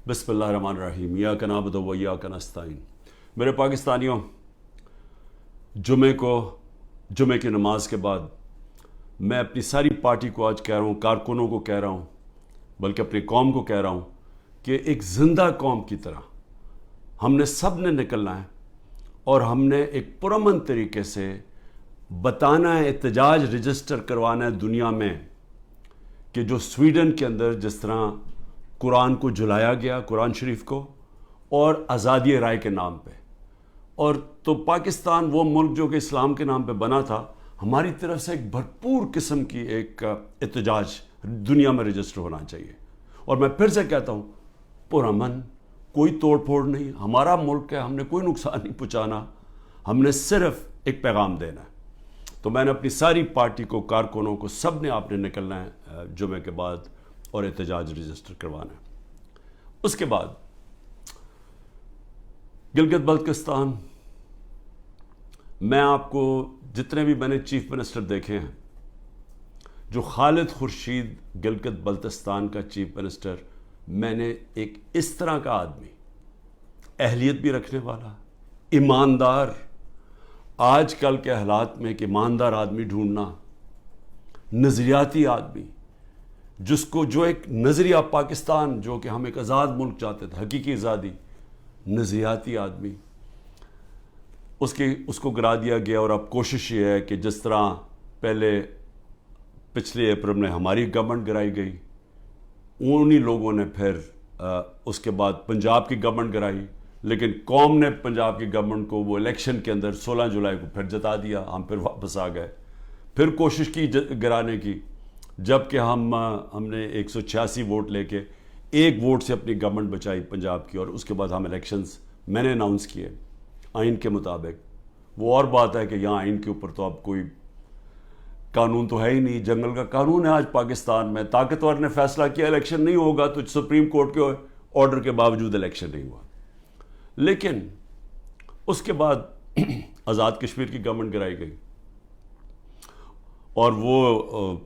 بسم اللہ الرحمن الرحیم ایاک نعبد و ایاک نستعین۔ میرے پاکستانیوں، جمعے کی نماز کے بعد میں اپنی ساری پارٹی کو آج کہہ رہا ہوں، کارکنوں کو کہہ رہا ہوں، بلکہ اپنی قوم کو کہہ رہا ہوں کہ ایک زندہ قوم کی طرح ہم نے سب نے نکلنا ہے اور ہم نے ایک پرامن طریقے سے بتانا ہے، احتجاج رجسٹر کروانا ہے دنیا میں کہ جو سویڈن کے اندر جس طرح قرآن کو جلایا گیا، قرآن شریف کو، اور آزادی رائے کے نام پہ، اور تو پاکستان وہ ملک جو کہ اسلام کے نام پہ بنا تھا، ہماری طرف سے ایک بھرپور قسم کی ایک احتجاج دنیا میں رجسٹر ہونا چاہیے۔ اور میں پھر سے کہتا ہوں، پرامن، کوئی توڑ پھوڑ نہیں، ہمارا ملک ہے، ہم نے کوئی نقصان نہیں پہنچانا، ہم نے صرف ایک پیغام دینا ہے۔ تو میں نے اپنی ساری پارٹی کو، کارکنوں کو، سب نے آپ نے نکلنا ہے جمعے کے بعد اور احتجاج رجسٹر کروانا ہے۔ اس کے بعد گلگت بلتستان، میں آپ کو جتنے بھی میں نے چیف منسٹر دیکھے ہیں، جو خالد خورشید گلگت بلتستان کا چیف منسٹر، میں نے ایک اس طرح کا آدمی، اہلیت بھی رکھنے والا، ایماندار، آج کل کے حالات میں ایک ایماندار آدمی ڈھونڈنا، نظریاتی آدمی، جو ایک نظریہ پاکستان، جو کہ ہم ایک آزاد ملک چاہتے تھے، حقیقی آزادی، نظریاتی آدمی، اس کو گرا دیا گیا۔ اور اب کوشش یہ ہے کہ جس طرح پچھلے اپریل میں ہماری گورنمنٹ گرائی گئی، انہی لوگوں نے پھر اس کے بعد پنجاب کی گورنمنٹ گرائی، لیکن قوم نے پنجاب کی گورنمنٹ کو وہ الیکشن کے اندر 16 جولائی کو پھر جتا دیا، ہم پھر واپس آ گئے، پھر کوشش کی گرانے کی، جبکہ ہم نے 186 ووٹ لے کے 1 ووٹ سے اپنی گورنمنٹ بچائی پنجاب کی، اور اس کے بعد ہم الیکشنز میں نے اناؤنس کیے آئین کے مطابق۔ وہ اور بات ہے کہ یہاں آئین کے اوپر تو اب کوئی قانون تو ہے ہی نہیں، جنگل کا قانون ہے آج پاکستان میں، طاقتور نے فیصلہ کیا الیکشن نہیں ہوگا تو سپریم کورٹ کے آرڈر کے باوجود الیکشن نہیں ہوا۔ لیکن اس کے بعد آزاد کشمیر کی گورنمنٹ گرائی گئی، اور وہ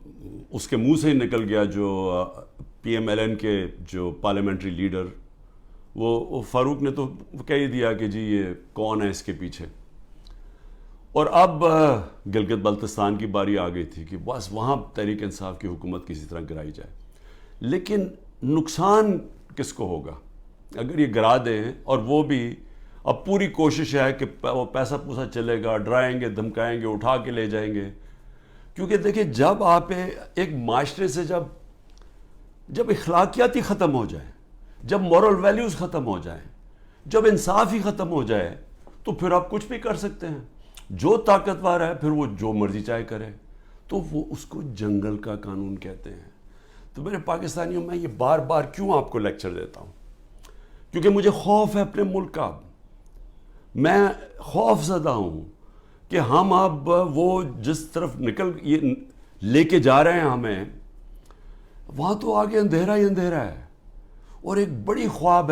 اس کے منہ سے ہی نکل گیا، جو پی ایم ایل این کے جو پارلیمنٹری لیڈر، وہ فاروق نے تو کہہ ہی دیا کہ جی یہ کون ہے اس کے پیچھے۔ اور اب گلگت بلتستان کی باری آ گئی تھی کہ بس وہاں تحریک انصاف کی حکومت کسی طرح گرائی جائے، لیکن نقصان کس کو ہوگا اگر یہ گرا دیں؟ اور وہ بھی اب پوری کوشش ہے کہ وہ پیسہ پوسا چلے گا، ڈرائیں گے، دھمکائیں گے، اٹھا کے لے جائیں گے، کیونکہ دیکھیں جب آپ ایک معاشرے سے جب اخلاقیات ہی ختم ہو جائیں، جب مورل ویلیوز ختم ہو جائیں، جب انصاف ہی ختم ہو جائے، تو پھر آپ کچھ بھی کر سکتے ہیں۔ جو طاقتور ہے پھر وہ جو مرضی چاہے کرے، تو وہ اس کو جنگل کا قانون کہتے ہیں۔ تو میرے پاکستانیوں، میں یہ بار بار کیوں آپ کو لیکچر دیتا ہوں؟ کیونکہ مجھے خوف ہے اپنے ملک کا، میں خوف زدہ ہوں کہ ہم اب وہ جس طرف لے کے جا رہے ہیں ہمیں، وہاں تو آگے اندھیرا ہی اندھیرا ہے، اور ایک بڑی خواب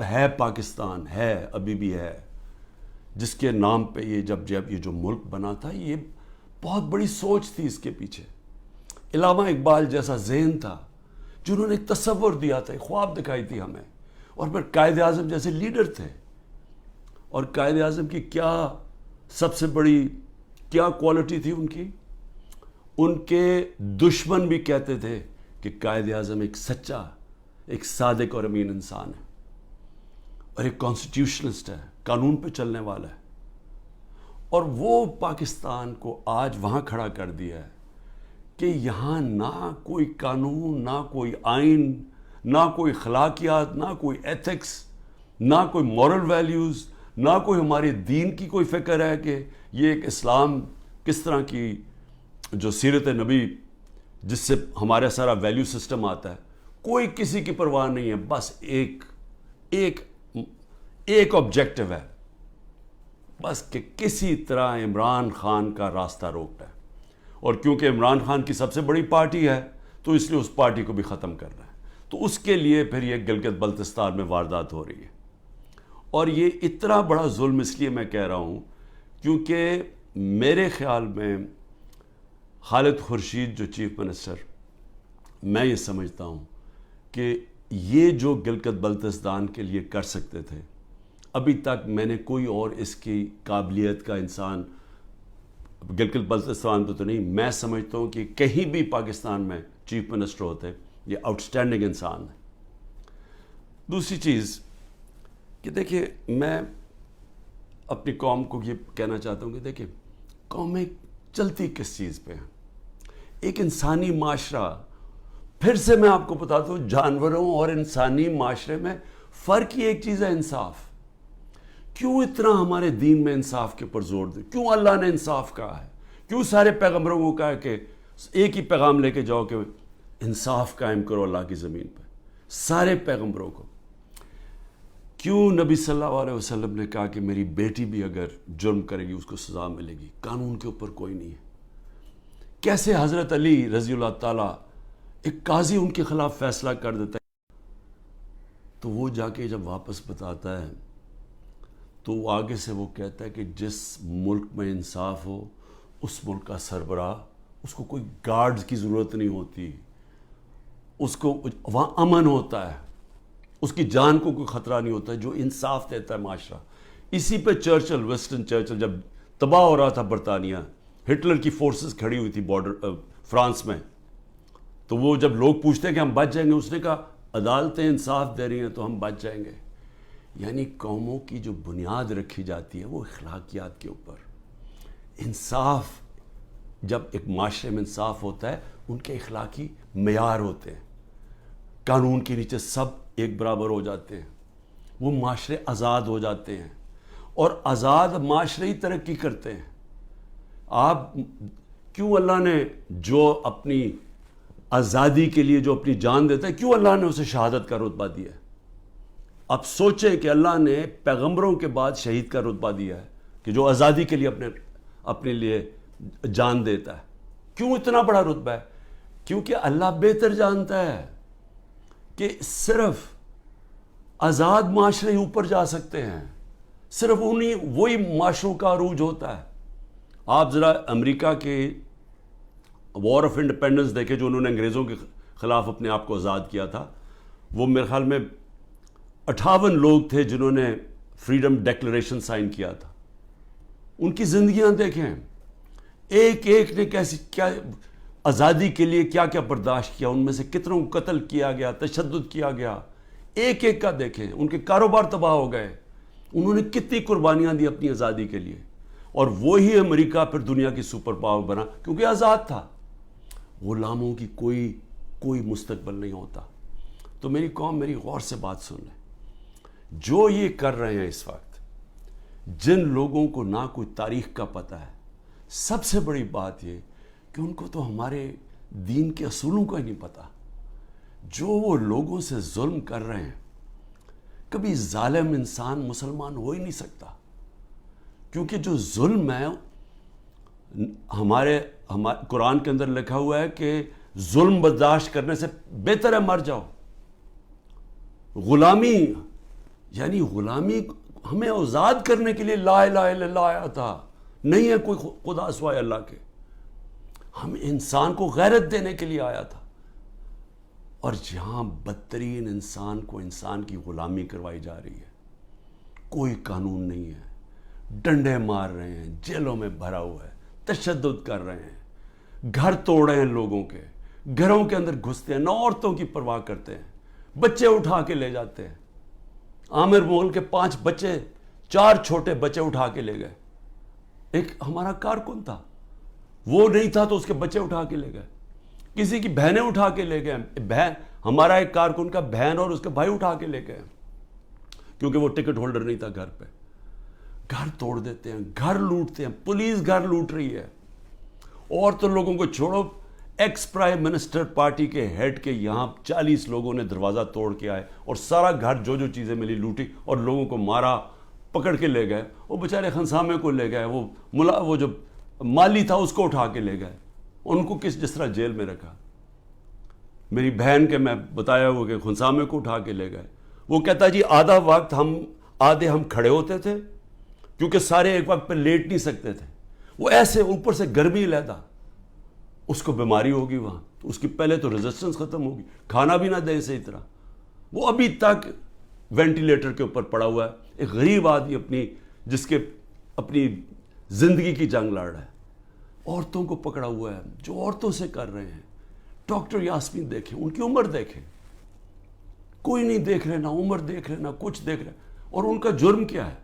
ہے پاکستان، ہے ابھی بھی ہے، جس کے نام پہ جب یہ جو ملک بنا تھا، یہ بہت بڑی سوچ تھی اس کے پیچھے۔ علامہ اقبال جیسا ذہن تھا جنہوں نے ایک تصور دیا تھا، ایک خواب دکھائی تھی ہمیں، اور پھر قائد اعظم جیسے لیڈر تھے، اور قائد اعظم کی کیا سب سے بڑی کیا کوالٹی تھی ان کے دشمن بھی کہتے تھے کہ قائد اعظم ایک سچا، ایک صادق اور امین انسان ہے، اور ایک کانسٹیٹیوشنسٹ ہے، قانون پہ چلنے والا ہے۔ اور وہ پاکستان کو آج وہاں کھڑا کر دیا ہے کہ یہاں نہ کوئی قانون، نہ کوئی آئین، نہ کوئی اخلاقیات، نہ کوئی ایتھکس، نہ کوئی مورل ویلیوز، نہ کوئی ہمارے دین کی کوئی فکر ہے کہ یہ ایک اسلام کس طرح کی جو سیرت نبی جس سے ہمارا سارا ویلیو سسٹم آتا ہے، کوئی کسی کی پرواہ نہیں ہے، بس ایک آبجیکٹو ہے، بس کہ کسی طرح عمران خان کا راستہ روکنا ہے، اور کیونکہ عمران خان کی سب سے بڑی پارٹی ہے تو اس لیے اس پارٹی کو بھی ختم کرنا ہے۔ تو اس کے لیے پھر یہ گلگت بلتستان میں واردات ہو رہی ہے، اور یہ اتنا بڑا ظلم اس لیے میں کہہ رہا ہوں کیونکہ میرے خیال میں خالد خورشید جو چیف منسٹر، میں یہ سمجھتا ہوں کہ یہ جو گلگت بلتستان کے لیے کر سکتے تھے، ابھی تک میں نے کوئی اور اس کی قابلیت کا انسان گلگت بلتستان پہ تو نہیں، میں سمجھتا ہوں کہ کہیں بھی پاکستان میں چیف منسٹر ہوتے، یہ آؤٹسٹینڈنگ انسان ہے۔ دوسری چیز کہ دیکھیں، میں اپنی قوم کو یہ کہنا چاہتا ہوں کہ دیکھیں، قومیں چلتی کس چیز پہ ہیں؟ ایک انسانی معاشرہ، پھر سے میں آپ کو بتاتا ہوں، جانوروں اور انسانی معاشرے میں فرق ہی ایک چیز ہے، انصاف۔ کیوں اتنا ہمارے دین میں انصاف کے اوپر زور دے؟ کیوں اللہ نے انصاف کہا ہے؟ کیوں سارے پیغمبروں کو کہا کہ ایک ہی پیغام لے کے جاؤ کہ انصاف قائم کرو اللہ کی زمین پہ؟ سارے پیغمبروں کو کیوں نبی صلی اللہ علیہ وسلم نے کہا کہ میری بیٹی بھی اگر جرم کرے گی اس کو سزا ملے گی؟ قانون کے اوپر کوئی نہیں ہے۔ کیسے حضرت علی رضی اللہ تعالیٰ، ایک قاضی ان کے خلاف فیصلہ کر دیتا ہے تو وہ جا کے جب واپس بتاتا ہے تو وہ آگے سے وہ کہتا ہے کہ جس ملک میں انصاف ہو اس ملک کا سربراہ، اس کو کوئی گارڈز کی ضرورت نہیں ہوتی، اس کو وہاں امن ہوتا ہے، اس کی جان کو کوئی خطرہ نہیں ہوتا، جو انصاف دیتا ہے معاشرہ۔ اسی پہ چرچل، وسٹن چرچل، جب تباہ ہو رہا تھا برطانیہ، ہٹلر کی فورسز کھڑی ہوئی تھی بارڈر فرانس میں، تو وہ جب لوگ پوچھتے ہیں کہ ہم بچ جائیں گے، اس نے کہا عدالتیں انصاف دے رہی ہیں تو ہم بچ جائیں گے۔ یعنی قوموں کی جو بنیاد رکھی جاتی ہے وہ اخلاقیات کے اوپر۔ انصاف، جب ایک معاشرے میں انصاف ہوتا ہے، ان کے اخلاقی معیار ہوتے ہیں، قانون کے نیچے سب ایک برابر ہو جاتے ہیں، وہ معاشرے آزاد ہو جاتے ہیں، اور آزاد معاشرے ہی ترقی کرتے ہیں۔ آپ کیوں اللہ نے جو اپنی آزادی کے لیے جو اپنی جان دیتا ہے، کیوں اللہ نے اسے شہادت کا رتبہ دیا ہے؟ اب سوچیں کہ اللہ نے پیغمبروں کے بعد شہید کا رتبہ دیا ہے کہ جو آزادی کے لیے اپنے لیے جان دیتا ہے۔ کیوں اتنا بڑا رتبہ ہے؟ کیونکہ اللہ بہتر جانتا ہے کہ صرف آزاد معاشرے اوپر جا سکتے ہیں، صرف وہی معاشروں کا عروج ہوتا ہے۔ آپ ذرا امریکہ کے وار آف انڈیپینڈنس دیکھیں، جو انہوں نے انگریزوں کے خلاف اپنے آپ کو آزاد کیا تھا، وہ میرے خیال میں 58 لوگ تھے جنہوں نے فریڈم ڈیکلریشن سائن کیا تھا۔ ان کی زندگیاں دیکھیں، ایک ایک نے کیا آزادی کے لیے کیا کیا برداشت کیا، ان میں سے کتنوں کو قتل کیا گیا، تشدد کیا گیا، ایک ایک کا دیکھیں۔ ان کے کاروبار تباہ ہو گئے، انہوں نے کتنی قربانیاں دی اپنی آزادی کے لیے، اور وہی امریکہ پھر دنیا کی سپر پاور بنا کیونکہ آزاد تھا۔ غلاموں کی کوئی مستقبل نہیں ہوتا۔ تو میری قوم، میری غور سے بات سن لیں، جو یہ کر رہے ہیں اس وقت، جن لوگوں کو نہ کوئی تاریخ کا پتہ ہے، سب سے بڑی بات یہ کہ ان کو تو ہمارے دین کے اصولوں کا ہی نہیں پتہ۔ جو وہ لوگوں سے ظلم کر رہے ہیں، کبھی ظالم انسان مسلمان ہو ہی نہیں سکتا، کیونکہ جو ظلم ہے، ہمارے قرآن کے اندر لکھا ہوا ہے کہ ظلم برداشت کرنے سے بہتر ہے مر جاؤ۔ غلامی، یعنی غلامی ہمیں آزاد کرنے کے لیے لا الہ الا اللہ آیا تھا، نہیں ہے کوئی خدا سوائے اللہ کے۔ ہم انسان کو غیرت دینے کے لیے آیا تھا، اور جہاں بدترین انسان کو انسان کی غلامی کروائی جا رہی ہے، کوئی قانون نہیں ہے، ڈنڈے مار رہے ہیں، جیلوں میں بھرا ہوا ہے، تشدد کر رہے ہیں، گھر توڑ رہے ہیں لوگوں کے، گھروں کے اندر گھستے ہیں، نہ عورتوں کی پرواہ کرتے ہیں، بچے اٹھا کے لے جاتے ہیں۔ عامر مغل کے 5 بچے، 4 چھوٹے بچے اٹھا کے لے گئے۔ ایک ہمارا کارکن تھا، وہ نہیں تھا تو اس کے بچے اٹھا کے لے گئے، کسی کی بہنیں اٹھا کے لے گئے، ہمارا ایک کارکن کا بہن اور اس کے بھائی اٹھا کے لے گئے، کیونکہ وہ ٹکٹ ہولڈر نہیں تھا گھر پہ۔ گھر توڑ دیتے ہیں، گھر لوٹتے ہیں، پولیس گھر لوٹ رہی ہے۔ اور تو لوگوں کو چھوڑو، ایکس پرائم منسٹر پارٹی کے ہیڈ کے یہاں 40 لوگوں نے دروازہ توڑ کے آئے اور سارا گھر جو چیزیں ملی لوٹی اور لوگوں کو مارا، پکڑ کے لے گئے۔ وہ بیچارے خنسامے کو لے گئے، وہ جو مالی تھا اس کو اٹھا کے لے گئے، ان کو جس طرح جیل میں رکھا۔ میری بہن کے میں بتایا ہوا کہ خنسامے کو اٹھا کے لے گئے۔ وہ کہتا جی آدھا وقت آدھے ہم کھڑے ہوتے تھے کیونکہ سارے ایک وقت پہ لیٹ نہیں سکتے تھے، وہ ایسے اوپر سے گرمی لیتا، اس کو بیماری ہوگی وہاں، اس کی پہلے تو ریزسٹنس ختم ہوگی، کھانا بھی نہ دے صحیح طرح، وہ ابھی تک وینٹیلیٹر کے اوپر پڑا ہوا ہے. ایک غریب آدمی جس کے اپنی زندگی کی جنگ لڑ رہا ہے. عورتوں کو پکڑا ہوا ہے جو عورتوں سے کر رہے ہیں. ڈاکٹر یاسمین دیکھیں, ان کی عمر دیکھیں, کوئی نہیں دیکھ رہے, نہ عمر دیکھ رہے, نہ کچھ دیکھ رہے. اور ان کا جرم کیا ہے؟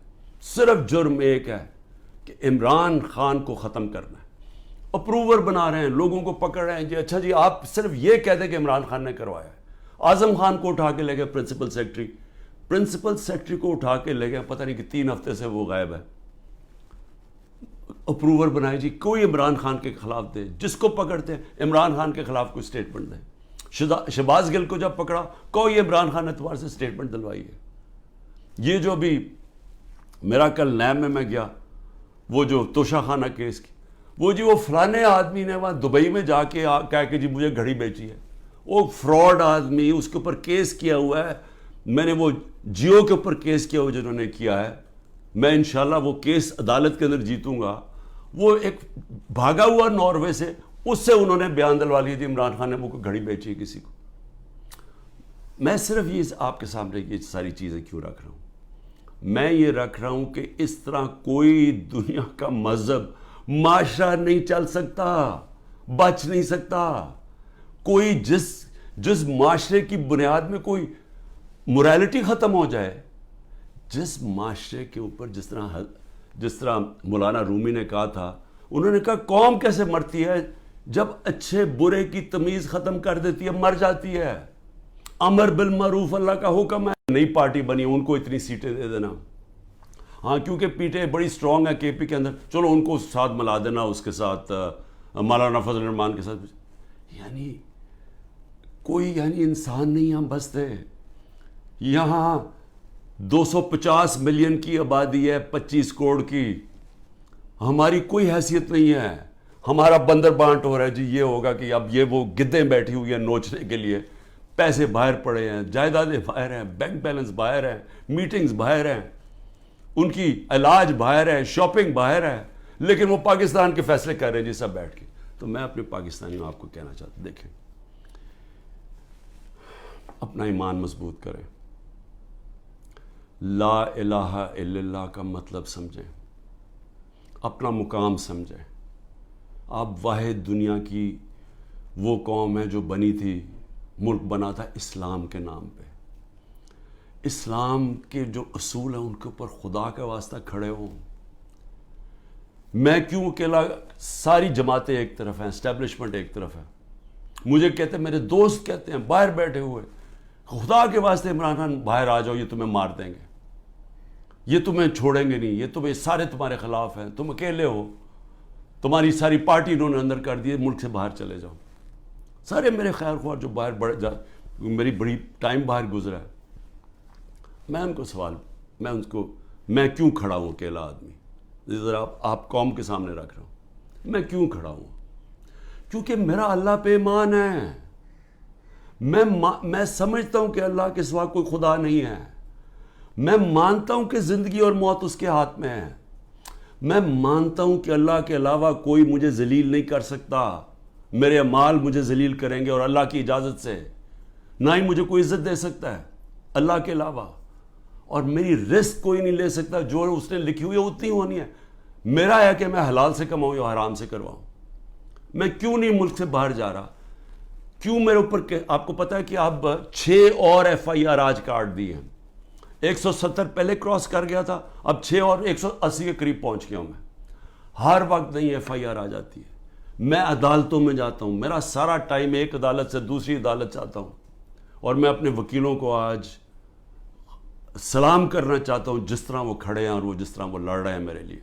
صرف جرم ایک ہے کہ عمران خان کو ختم کرنا ہے. اپروور بنا رہے ہیں, لوگوں کو پکڑ رہے ہیں. جی اچھا جی, آپ صرف یہ کہہ دیں کہ عمران خان نے کروایا ہے. اعظم خان کو اٹھا کے لے گئے پرنسپل سیکرٹری کو اٹھا کے لے گئے, پتہ نہیں کہ 3 ہفتے سے وہ غائب ہے. اپروور بنائے جی, کوئی عمران خان کے خلاف دے, جس کو پکڑتے ہیں عمران خان کے خلاف کوئی سٹیٹمنٹ دے. شہباز گل کو جب پکڑا, کوئی عمران خان اعتبار سے سٹیٹمنٹ دلوائی ہے. یہ جو بھی میرا کل نیب میں گیا, وہ جو توشہ خانہ کیس کی, وہ جی وہ فلانے آدمی نے وہاں دبئی میں جا کے کہا کہ جی مجھے گھڑی بیچی ہے. وہ فراڈ آدمی, اس کے اوپر کیس کیا ہوا ہے. میں نے وہ جیو کے اوپر کیس کیا ہوا جنہوں نے کیا ہے. میں انشاءاللہ وہ کیس عدالت کے اندر جیتوں گا. وہ ایک بھاگا ہوا ناروے سے, اس سے انہوں نے بیان دلوا لیا جی عمران خان نے وہ گھڑی بیچی ہے کسی کو. میں صرف یہ آپ کے سامنے یہ ساری چیزیں کیوں رکھ رہا ہوں؟ میں یہ رکھ رہا ہوں کہ اس طرح کوئی دنیا کا مذہب, معاشرہ نہیں چل سکتا, بچ نہیں سکتا. کوئی جس معاشرے کی بنیاد میں کوئی موریلٹی ختم ہو جائے, جس معاشرے کے اوپر جس طرح مولانا رومی نے کہا تھا, انہوں نے کہا قوم کیسے مرتی ہے جب اچھے برے کی تمیز ختم کر دیتی ہے, مر جاتی ہے. امر بالمعروف اللہ کا حکم ہے. نئی پارٹی بنی, ان کو اتنی سیٹیں دے دینا. ہاں کیونکہ پیٹیں بڑی سٹرونگ ہے کے پی کے اندر, چلو ان کو ساتھ ملا دینا, اس کے ساتھ مولانا فضل الرحمان کے ساتھ. یعنی کوئی انسان نہیں ہم بستے. یہاں 250 ملین کی آبادی ہے, 25 کروڑ کی. ہماری کوئی حیثیت نہیں ہے. ہمارا بندر بانٹ ہو رہا ہے جی, یہ ہوگا کہ اب یہ وہ گدیں بیٹھی ہوئی ہیں نوچنے کے لیے. پیسے باہر پڑے ہیں, جائیدادیں باہر ہیں, بینک بیلنس باہر ہیں, میٹنگز باہر ہیں, ان کی علاج باہر ہے, شاپنگ باہر ہے, لیکن وہ پاکستان کے فیصلے کر رہے ہیں جی سب بیٹھ کے. تو میں اپنے پاکستانیوں آپ کو کہنا چاہتا ہوں, دیکھیں اپنا ایمان مضبوط کریں. لا الہ الا اللہ کا مطلب سمجھیں, اپنا مقام سمجھیں. آپ واحد دنیا کی وہ قوم ہے جو بنی تھی, ملک بنا تھا اسلام کے نام پہ. اسلام کے جو اصول ہیں ان کے اوپر خدا کا واسطہ کھڑے ہوں. میں کیوں اکیلا, ساری جماعتیں ایک طرف ہیں, اسٹیبلشمنٹ ایک طرف ہے. مجھے کہتے ہیں, میرے دوست کہتے ہیں باہر بیٹھے ہوئے, خدا کے واسطے عمران خان باہر آ جاؤ, یہ تمہیں مار دیں گے, یہ تمہیں چھوڑیں گے نہیں, یہ تمہیں سارے تمہارے خلاف ہیں, تم اکیلے ہو, تمہاری ساری پارٹی انہوں نے اندر کر دی, ملک سے باہر چلے جاؤ. سارے میرے خیر خواہ جو باہر میری بڑی ٹائم باہر گزرا ہے, میں ان کو میں کیوں کھڑا ہوں اکیلا آدمی؟ ذرا آپ قوم کے سامنے رکھ رہا ہوں, میں کیوں کھڑا ہوں؟ کیونکہ میرا اللہ پہ ایمان ہے. میں سمجھتا ہوں کہ اللہ کے سوا کوئی خدا نہیں ہے. میں مانتا ہوں کہ زندگی اور موت اس کے ہاتھ میں ہے. میں مانتا ہوں کہ اللہ کے علاوہ کوئی مجھے ذلیل نہیں کر سکتا. میرے اعمال مجھے ذلیل کریں گے اور اللہ کی اجازت سے, نہ ہی مجھے کوئی عزت دے سکتا ہے اللہ کے علاوہ. اور میری رزق کوئی نہیں لے سکتا, جو اس نے لکھی ہوئی ہے اتنی ہونی ہے. میرا ہے کہ میں حلال سے کماؤں یا حرام سے کرواؤں. میں کیوں نہیں ملک سے باہر جا رہا؟ کیوں میرے اوپر آپ کو پتا ہے کہ اب 6 اور FIR آج کاٹ دی ہیں. 170 پہلے کراس کر گیا تھا, اب 6 اور 180 کے قریب پہنچ گیا ہوں میں. ہر وقت نہیں FIR آ جاتی ہے. میں عدالتوں میں جاتا ہوں, میرا سارا ٹائم ایک عدالت سے دوسری عدالت جاتا ہوں, اور میں اپنے وکیلوں کو آج سلام کرنا چاہتا ہوں جس طرح وہ کھڑے ہیں اور وہ جس طرح وہ لڑ رہے ہیں میرے لیے.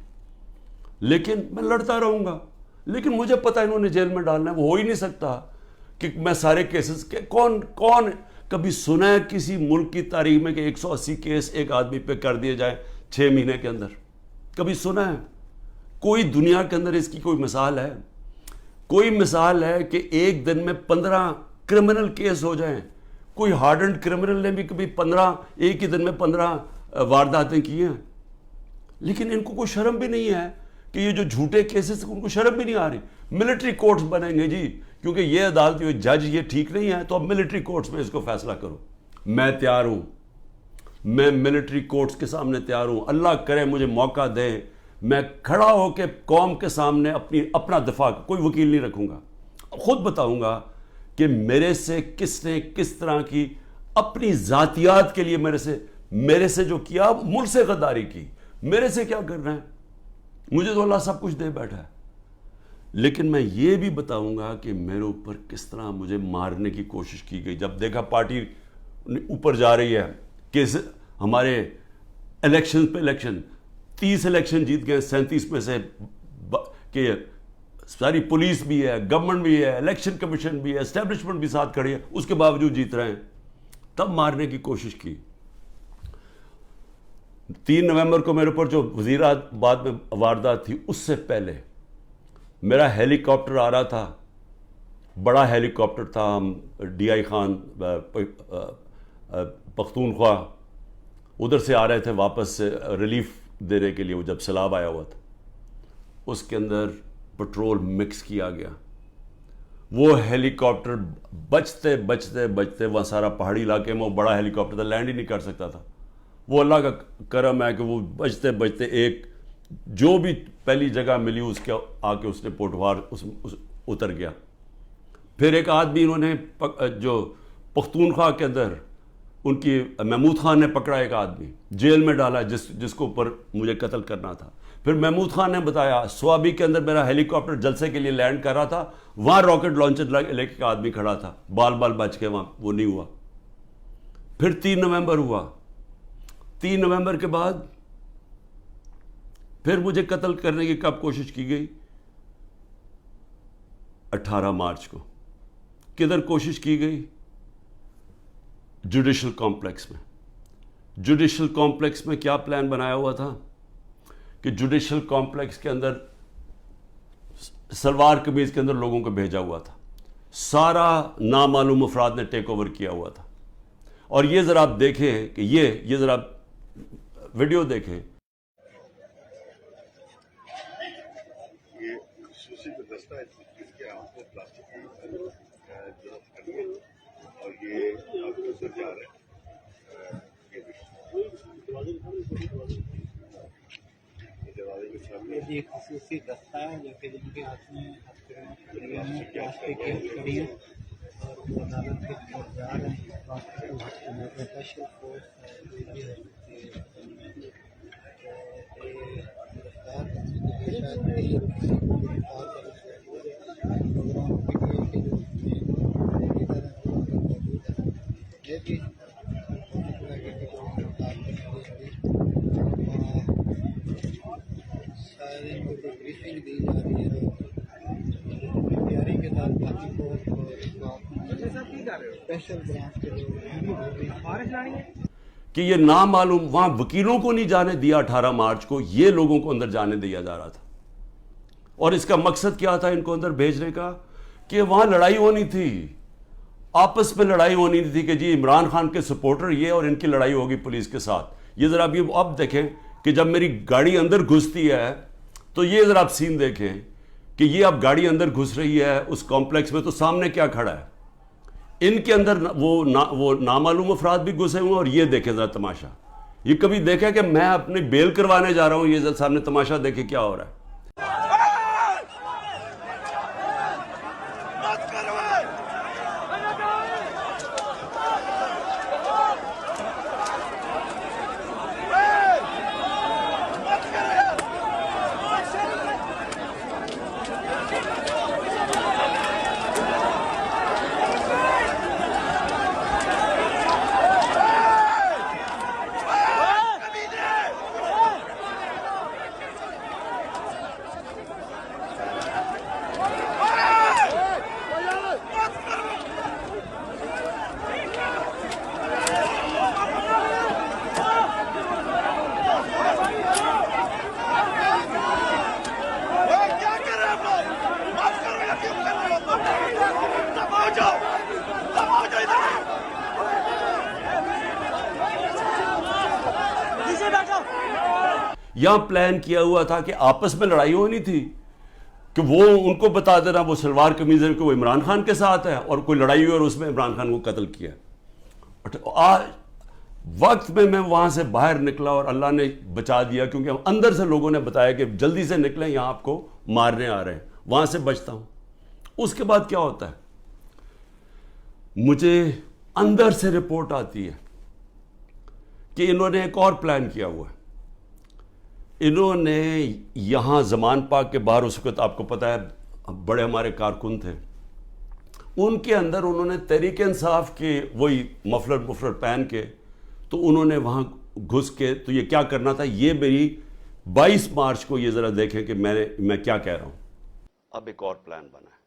لیکن میں لڑتا رہوں گا, لیکن مجھے پتا انہوں نے جیل میں ڈالنا ہے. وہ ہو ہی نہیں سکتا کہ میں سارے کیسز کون کبھی سنا ہے کسی ملک کی تاریخ میں کہ 180 کیس ایک آدمی پہ کر دیے جائیں 6 مہینے کے اندر؟ کبھی سنا ہے؟ کوئی دنیا کے اندر اس کی کوئی مثال ہے؟ کوئی مثال ہے کہ ایک دن میں 15 کرمنل کیس ہو جائیں؟ کوئی ہارڈنڈ کرمنل نے بھی کبھی 15 ایک ہی دن میں 15 وارداتیں کی ہیں؟ لیکن ان کو کوئی شرم بھی نہیں ہے کہ یہ جو جھوٹے کیسز ان کو شرم بھی نہیں آ رہی. ملٹری کورٹس بنیں گے جی, کیونکہ یہ عدالت جج یہ ٹھیک نہیں ہے تو اب ملٹری کورٹس میں اس کو فیصلہ کرو. میں تیار ہوں, میں ملٹری کورٹس کے سامنے تیار ہوں, اللہ کرے مجھے موقع دے, میں کھڑا ہو کے قوم کے سامنے اپنا دفاع, کوئی وکیل نہیں رکھوں گا, خود بتاؤں گا کہ میرے سے کس نے کس طرح کی اپنی ذاتیات کے لیے میرے سے جو کیا, ملک سے غداری کی, میرے سے کیا کرنا ہے, مجھے تو اللہ سب کچھ دے بیٹھا ہے. لیکن میں یہ بھی بتاؤں گا کہ میرے اوپر کس طرح مجھے مارنے کی کوشش کی گئی. جب دیکھا پارٹی اوپر جا رہی ہے کہ ہمارے الیکشن پہ الیکشن 30 الیکشن جیت گئے 37 میں سے, کہ ساری پولیس بھی ہے, گورنمنٹ بھی ہے, الیکشن کمیشن بھی ہے, اسٹیبلشمنٹ بھی ساتھ کھڑی ہے, اس کے باوجود جیت رہے ہیں, تب مارنے کی کوشش کی. 3 نومبر کو میرے اوپر جو وزیرآباد میں واردات تھی, اس سے پہلے میرا ہیلی کاپٹر آ رہا تھا, بڑا ہیلی کاپٹر تھا, ہم ڈی آئی خان پختونخوا ادھر سے آ رہے تھے واپس سے ریلیف دینے کے لیے, وہ جب سیلاب آیا ہوا تھا, اس کے اندر پٹرول مکس کیا گیا. وہ ہیلی کاپٹر بچتے بچتے بچتے, وہاں سارا پہاڑی علاقے میں وہ بڑا ہیلی کاپٹر تھا, لینڈ ہی نہیں کر سکتا تھا. وہ اللہ کا کرم ہے کہ وہ بچتے بچتے ایک جو بھی پہلی جگہ ملی اس کے آ کے اس نے پوٹوار اتر گیا. پھر ایک آدمی انہوں نے جو پختونخوا کے اندر ان کی محمود خان نے پکڑا, ایک آدمی جیل میں ڈالا جس کو اوپر مجھے قتل کرنا تھا. پھر محمود خان نے بتایا سوابی کے اندر میرا ہیلی کاپٹر جلسے کے لیے لینڈ کر رہا تھا, وہاں راکٹ لانچر لے کے آدمی کھڑا تھا, بال بچ کے وہاں, وہ نہیں ہوا. پھر 3 نومبر ہوا. 3 نومبر کے بعد پھر مجھے قتل کرنے کی کب کوشش کی گئی؟ 18 مارچ کو. کدھر کوشش کی گئی؟ جوڈیشل کمپلیکس میں. جوڈیشل کمپلیکس میں کیا پلان بنایا ہوا تھا کہ جوڈیشل کمپلیکس کے اندر سلوار قمیض کے اندر لوگوں کو بھیجا ہوا تھا, سارا نامعلوم افراد نے ٹیک اوور کیا ہوا تھا. اور یہ ذرا آپ دیکھیں کہ یہ ذرا ویڈیو دیکھیں. یہ خصوصی دستہ ہے جو کہ جن کے ہاتھ میں پلاسٹک کی ہتھکڑی ہے اور وہ عدالت کے طرف جا رہے ہیں. اسپیشل فورس ہے کہ یہ نامعلوم, وہاں وکیلوں کو نہیں جانے دیا 18 مارچ کو, یہ لوگوں کو اندر جانے دیا جا رہا تھا. اور اس کا مقصد کیا تھا ان کو اندر بھیجنے کا؟ کہ وہاں لڑائی ہونی تھی, آپس میں لڑائی ہونی تھی کہ جی عمران خان کے سپورٹر یہ, اور ان کی لڑائی ہوگی پولیس کے ساتھ. یہ ذرا اب دیکھیں کہ جب میری گاڑی اندر گھستی ہے تو یہ ذرا آپ سین دیکھیں کہ یہ اب گاڑی اندر گھس رہی ہے اس کمپلیکس میں, تو سامنے کیا کھڑا ہے؟ ان کے اندر وہ نامعلوم افراد بھی گھسے ہوئے, اور یہ دیکھیں ذرا تماشا. یہ کبھی دیکھا کہ میں اپنی بیل کروانے جا رہا ہوں, یہ سامنے تماشا دیکھیں کیا ہو رہا ہے. یہاں پلان کیا ہوا تھا کہ آپس میں لڑائی ہونی تھی, کہ وہ ان کو بتا دینا وہ سلوار قمیض کہ وہ عمران خان کے ساتھ ہے, اور کوئی لڑائی ہوئی اور اس میں عمران خان کو قتل کیا. آج وقت میں وہاں سے باہر نکلا اور اللہ نے بچا دیا، کیونکہ اندر سے لوگوں نے بتایا کہ جلدی سے نکلیں، یہاں آپ کو مارنے آ رہے ہیں، وہاں سے بچتا ہوں۔ اس کے بعد کیا ہوتا ہے، مجھے اندر سے رپورٹ آتی ہے کہ انہوں نے ایک اور پلان کیا ہوا ہے۔ انہوں نے یہاں زمان پاک کے باہر، اس وقت آپ کو پتہ ہے بڑے ہمارے کارکن تھے، ان کے اندر انہوں نے تحریک انصاف کے وہی مفلر پہن کے، تو انہوں نے وہاں گھس کے، تو یہ کیا کرنا تھا، یہ میری 22 مارچ کو یہ ذرا دیکھیں کہ میں کیا کہہ رہا ہوں۔ اب ایک اور پلان بنا ہے،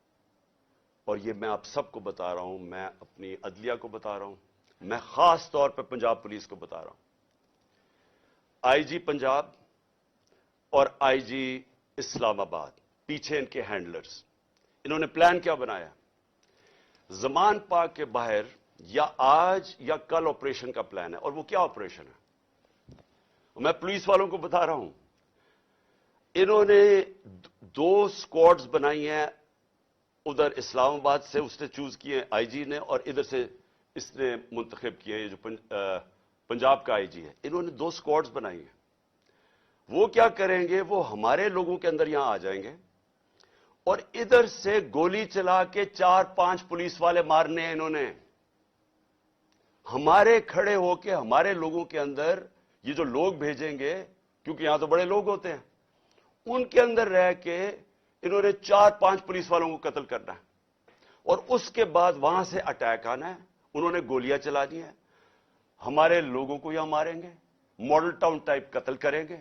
اور یہ میں آپ سب کو بتا رہا ہوں، میں اپنی عدلیہ کو بتا رہا ہوں، میں خاص طور پہ پنجاب پولیس کو بتا رہا ہوں۔ آئی جی پنجاب اور آئی جی اسلام آباد، پیچھے ان کے ہینڈلرز، انہوں نے پلان کیا بنایا، زمان پاک کے باہر یا آج یا کل آپریشن کا پلان ہے۔ اور وہ کیا آپریشن ہے، میں پولیس والوں کو بتا رہا ہوں، انہوں نے 2 سکواڈز بنائی ہیں، ادھر اسلام آباد سے اس نے چوز کیے آئی جی نے، اور ادھر سے اس نے منتخب کیے، یہ جو پنجاب کا آئی جی ہے، انہوں نے 2 سکواڈز بنائی ہیں۔ وہ کیا کریں گے، وہ ہمارے لوگوں کے اندر یہاں آ جائیں گے، اور ادھر سے گولی چلا کے 4-5 پولیس والے مارنے ہیں انہوں نے، ہمارے کھڑے ہو کے ہمارے لوگوں کے اندر یہ جو لوگ بھیجیں گے، کیونکہ یہاں تو بڑے لوگ ہوتے ہیں، ان کے اندر رہ کے انہوں نے 4-5 پولیس والوں کو قتل کرنا ہے، اور اس کے بعد وہاں سے اٹیک آنا ہے، انہوں نے گولیاں چلا دی ہیں، ہمارے لوگوں کو یہاں ماریں گے، ماڈل ٹاؤن ٹائپ قتل کریں گے،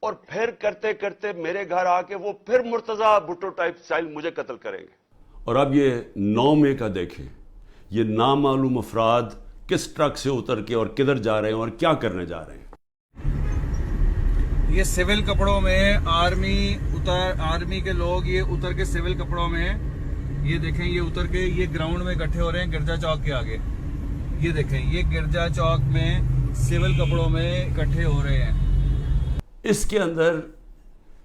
اور پھر کرتے کرتے میرے گھر آ کے وہ پھر مرتضی بھٹو ٹائپ سٹائل مجھے قتل کریں گے۔ اور اب یہ 9 مئی کا دیکھیں، یہ نامعلوم افراد کس ٹرک سے اتر کے اور کدھر جا رہے ہیں اور کیا کرنے جا رہے ہیں۔ یہ سول کپڑوں میں آرمی کے لوگ یہ اتر کے سول کپڑوں میں، یہ دیکھیں یہ اتر کے یہ گراؤنڈ میں اکٹھے ہو رہے ہیں گرجا چوک کے آگے، یہ دیکھیں یہ گرجا چوک میں سول کپڑوں میں اکٹھے ہو رہے ہیں۔ اس کے اندر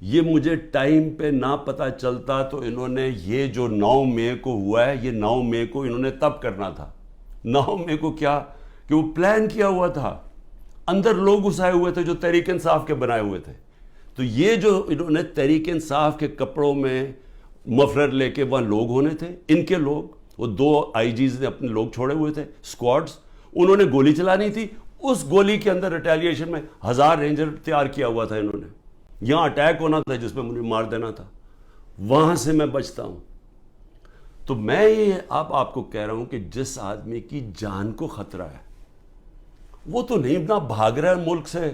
یہ مجھے ٹائم پہ نہ پتہ چلتا تو انہوں نے یہ جو 9 مئی کو ہوا ہے، یہ 9 مئی کو انہوں نے تب کرنا تھا۔ 9 مئی کو کیا کہ وہ پلان کیا ہوا تھا، اندر لوگ گھسائے ہوئے تھے جو تحریک انصاف کے بنائے ہوئے تھے، تو یہ جو انہوں نے تحریک انصاف کے کپڑوں میں مفلر لے کے وہاں لوگ ہونے تھے، ان کے لوگ، وہ 2 آئی جیز نے اپنے لوگ چھوڑے ہوئے تھے، سکواڈز، انہوں نے گولی چلانی تھی، اس گولی کے اندر ریٹیلیشن میں 1000 رینجر تیار کیا ہوا تھا انہوں نے، یہاں اٹیک ہونا تھا جس میں مجھے مار دینا تھا، وہاں سے میں بچتا ہوں۔ تو میں یہ آپ کو کہہ رہا ہوں کہ جس آدمی کی جان کو خطرہ ہے، وہ تو نہیں نہ بھاگ رہا ہے ملک سے،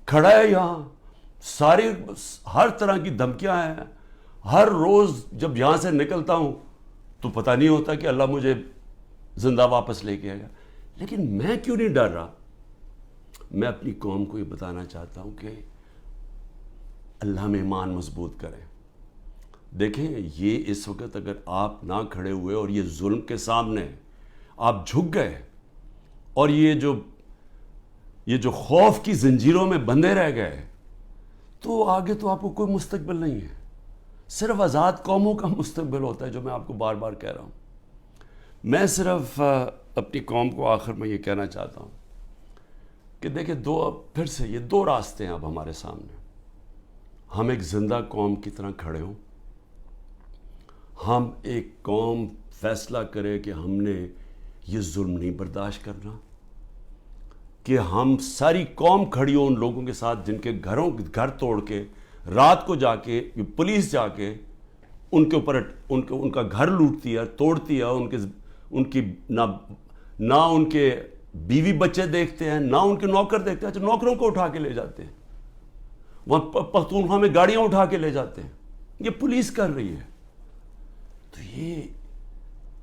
کھڑا ہے یہاں، ساری ہر طرح کی دھمکیاں ہیں، ہر روز جب یہاں سے نکلتا ہوں تو پتہ نہیں ہوتا کہ اللہ مجھے زندہ واپس لے کے آئے گا، لیکن میں کیوں نہیں ڈر رہا؟ میں اپنی قوم کو یہ بتانا چاہتا ہوں کہ اللہ میں ایمان مضبوط کریں۔ دیکھیں یہ اس وقت اگر آپ نہ کھڑے ہوئے اور یہ ظلم کے سامنے آپ جھک گئے، اور یہ جو خوف کی زنجیروں میں بندھے رہ گئے، تو آگے تو آپ کو کوئی مستقبل نہیں ہے، صرف آزاد قوموں کا مستقبل ہوتا ہے، جو میں آپ کو بار بار کہہ رہا ہوں۔ میں صرف اپنی قوم کو آخر میں یہ کہنا چاہتا ہوں کہ دیکھیں پھر سے یہ 2 راستے ہیں اب ہمارے سامنے، ہم ایک زندہ قوم کی طرح کھڑے ہوں، ہم ایک قوم فیصلہ کرے کہ ہم نے یہ ظلم نہیں برداشت کرنا، کہ ہم ساری قوم کھڑی ہو ان لوگوں کے ساتھ جن کے گھر توڑ کے رات کو جا کے پولیس جا کے ان کے اوپر ان کا گھر لوٹتی ہے، توڑتی ہے، ان کی نہ ان کے بیوی بچے دیکھتے ہیں، نہ ان کے نوکر دیکھتے ہیں، اچھا نوکروں کو اٹھا کے لے جاتے ہیں، وہاں پختونخوا میں گاڑیاں اٹھا کے لے جاتے ہیں، یہ پولیس کر رہی ہے۔ تو یہ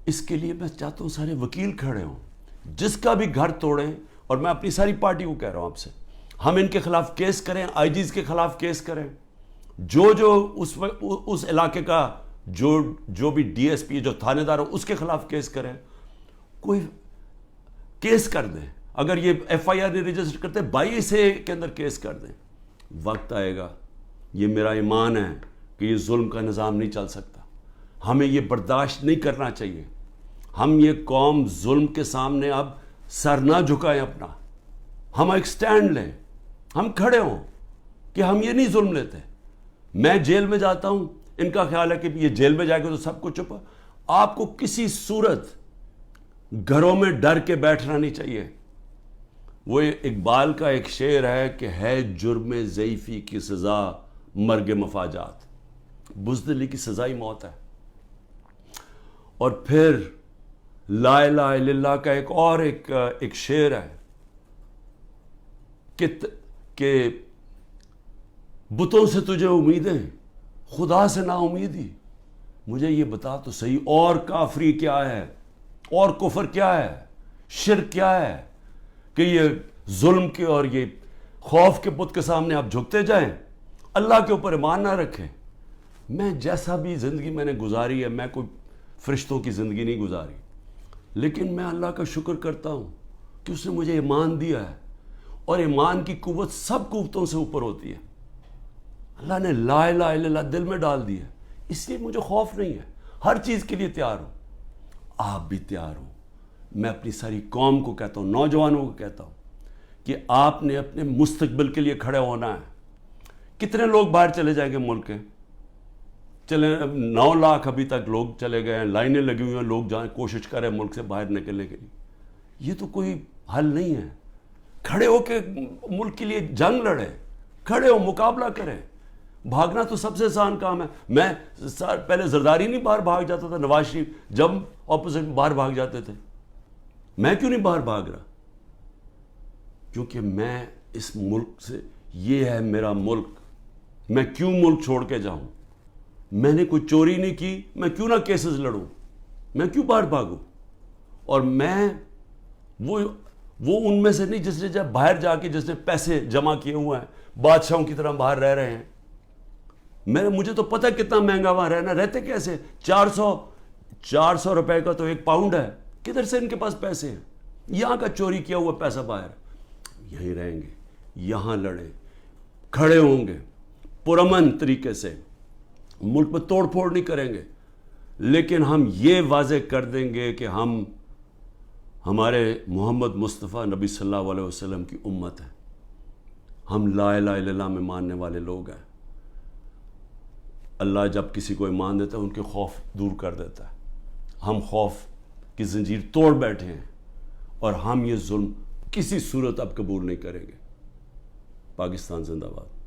اس کے لیے میں چاہتا ہوں سارے وکیل کھڑے ہوں، جس کا بھی گھر توڑیں، اور میں اپنی ساری پارٹی کو کہہ رہا ہوں آپ سے، ہم ان کے خلاف کیس کریں، آئی جیز کے خلاف کیس کریں، جو اس علاقے کا جو بھی ڈی ایس پی جو تھانے دار ہو اس کے خلاف کیس کریں، کوئی کیس کر دیں، اگر یہ ایف آئی آر نہیں رجسٹر کرتے 22 کے اندر کیس کر دیں، وقت آئے گا، یہ میرا ایمان ہے کہ یہ ظلم کا نظام نہیں چل سکتا، ہمیں یہ برداشت نہیں کرنا چاہیے، ہم یہ قوم ظلم کے سامنے اب سر نہ جھکائیں اپنا, ہم ایک سٹینڈ لیں, ہم کھڑے ہوں کہ ہم یہ نہیں ظلم لیتے. میں جیل میں جاتا ہوں, ان کا خیال ہے کہ یہ جیل میں جائے گا تو سب کو چپ. آپ کو کسی صورت گھروں میں ڈر کے بیٹھنا نہیں چاہیے. وہ اقبال کا ایک شعر ہے کہ ہے جرم ضعیفی کی سزا مرگ مفاجات, بزدلی کی سزائی موت ہے. اور پھر لا الہ الا اللہ کا ایک شعر ہے کہ بتوں سے تجھے امیدیں, خدا سے نا امیدی. مجھے یہ بتا تو صحیح, اور کافری کیا ہے, اور کفر کیا ہے, شرک کیا ہے کہ یہ ظلم کے اور یہ خوف کے بت کے سامنے آپ جھکتے جائیں, اللہ کے اوپر ایمان نہ رکھیں. میں جیسا بھی زندگی میں نے گزاری ہے, میں کوئی فرشتوں کی زندگی نہیں گزاری, لیکن میں اللہ کا شکر کرتا ہوں کہ اس نے مجھے ایمان دیا ہے, اور ایمان کی قوت سب قوتوں سے اوپر ہوتی ہے. اللہ نے لا الہ الا اللہ دل میں ڈال دی ہے, اس لیے مجھے خوف نہیں ہے, ہر چیز کے لیے تیار ہوں. آپ بھی تیار ہوں. میں اپنی ساری قوم کو کہتا ہوں, نوجوانوں کو کہتا ہوں کہ آپ نے اپنے مستقبل کے لیے کھڑے ہونا ہے. کتنے لوگ باہر چلے جائیں گے ملک کے, چلے 9 لاکھ ابھی تک لوگ چلے گئے ہیں, لائنیں لگی ہوئی ہیں, لوگ جائیں کوشش کریں ملک سے باہر نکلنے کے لیے. یہ تو کوئی حل نہیں ہے. کھڑے ہو کے ملک کے لیے جنگ لڑیں, کھڑے ہو مقابلہ کریں. بھاگنا تو سب سے آسان کام ہے. میں پہلے زرداری نہیں باہر بھاگ جاتا تھا, نواز شریف جب اپوزٹ باہر بھاگ جاتے تھے, میں کیوں نہیں باہر بھاگ رہا؟ کیونکہ میں اس ملک سے, یہ ہے میرا ملک, میں کیوں ملک چھوڑ کے جاؤں؟ میں نے کوئی چوری نہیں کی, میں کیوں نہ کیسز لڑوں, میں کیوں باہر بھاگوں؟ اور میں وہ ان میں سے نہیں جس نے جب باہر جا کے جس نے پیسے جمع کیے ہوئے ہیں, بادشاہوں کی طرح باہر رہ رہے ہیں. مجھے تو پتہ کتنا مہنگا وہاں رہنا, رہتے کیسے؟ 400 روپے کا تو 1 پاؤنڈ ہے, کدھر سے ان کے پاس پیسے ہیں؟ یہاں کا چوری کیا ہوا پیسہ باہر. یہیں رہیں گے, یہاں لڑیں, کھڑے ہوں گے پرامن طریقے سے, ملک میں توڑ پھوڑ نہیں کریں گے, لیکن ہم یہ واضح کر دیں گے کہ ہم ہمارے محمد مصطفیٰ نبی صلی اللہ علیہ وسلم کی امت ہے, ہم لا الہ الا اللہ میں ماننے والے لوگ ہیں. اللہ جب کسی کو ایمان دیتا ہے ان کے خوف دور کر دیتا ہے. ہم خوف کی زنجیر توڑ بیٹھے ہیں, اور ہم یہ ظلم کسی صورت اب قبول نہیں کریں گے. پاکستان زندہ باد.